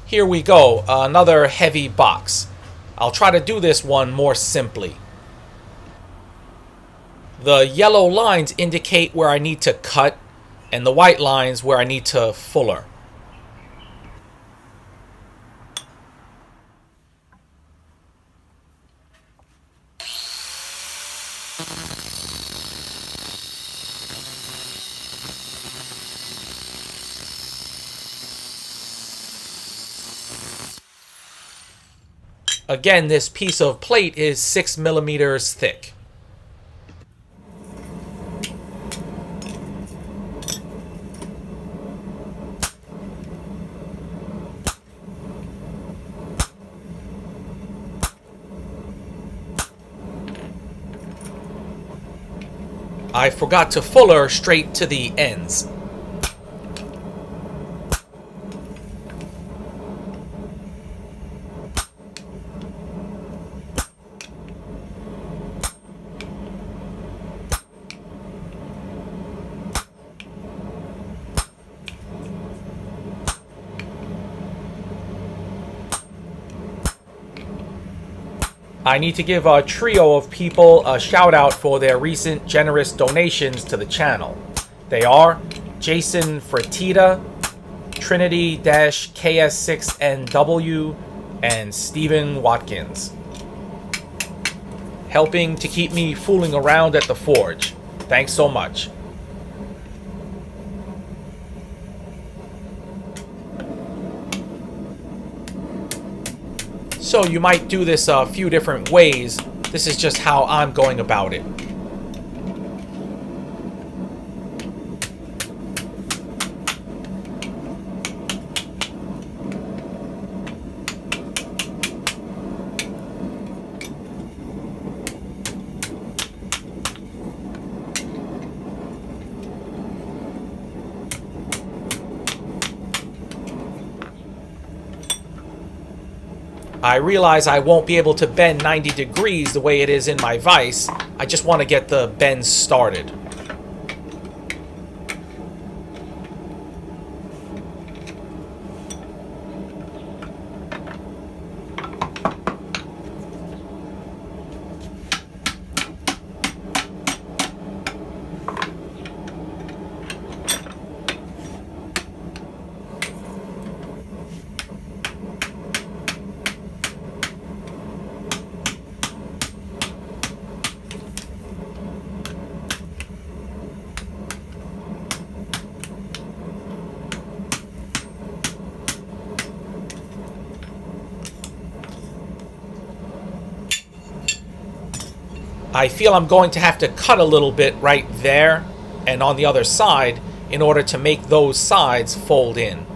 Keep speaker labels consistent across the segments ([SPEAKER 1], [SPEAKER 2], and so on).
[SPEAKER 1] Here we go, another heavy box. I'll try to do this one more simply. The yellow lines indicate where I need to cut, and the white lines where I need to fuller. Again, this piece of plate is 6 millimeters thick. I forgot to fuller straight to the ends. I need to give a trio of people a shout out for their recent generous donations to the channel. They are Jason Fertitta, Trinity-KS6NW, and Stephen Watkins, helping to keep me fooling around at the forge. Thanks so much. So you might do this a few different ways. This is just how I'm going about it. I realize I won't be able to bend 90 degrees the way it is in my vise. I just want to get the bends started. I feel I'm going to have to cut a little bit right there and on the other side in order to make those sides fold in.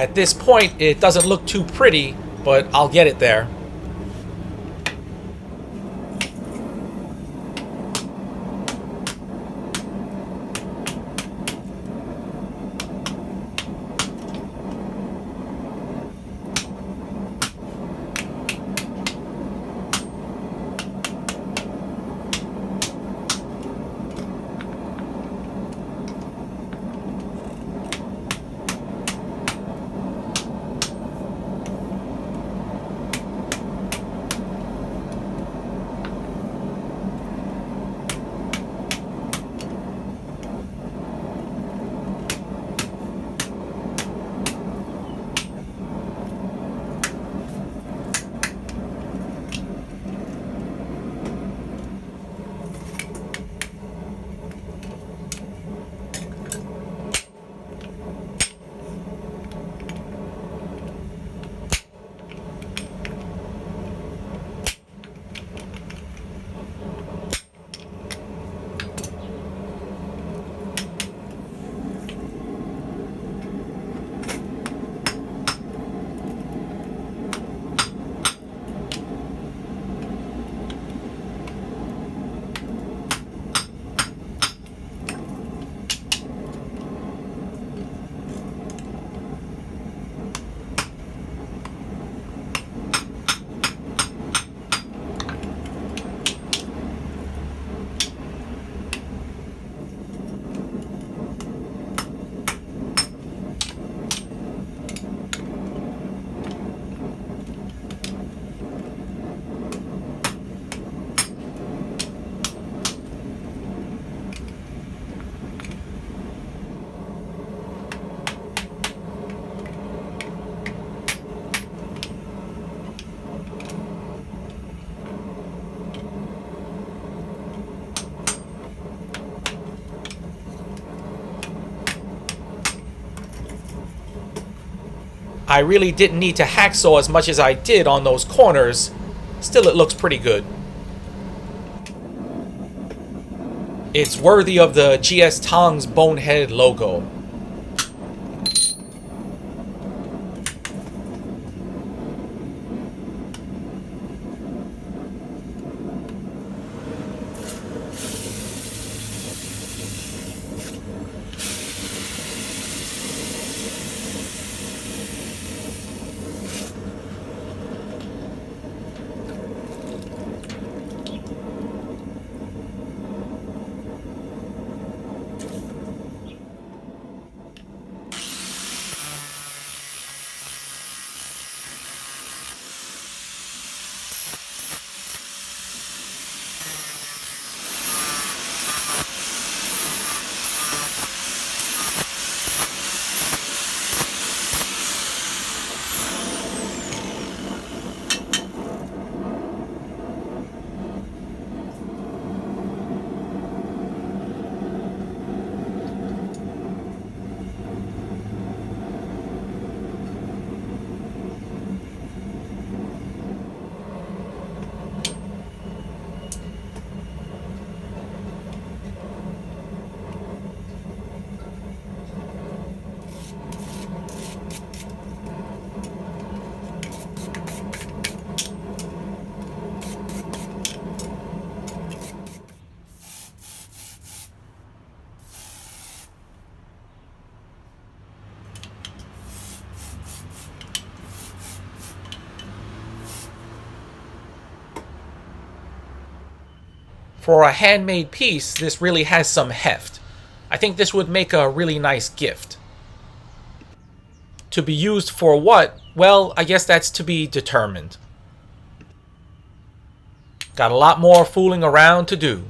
[SPEAKER 1] At this point, it doesn't look too pretty, but I'll get it there. I really didn't need to hacksaw as much as I did on those corners. Still, it looks pretty good. It's worthy of the GS Tongs Bonehead logo. For a handmade piece, this really has some heft. I think this would make a really nice gift. To be used for what? Well, I guess that's to be determined. Got a lot more fooling around to do.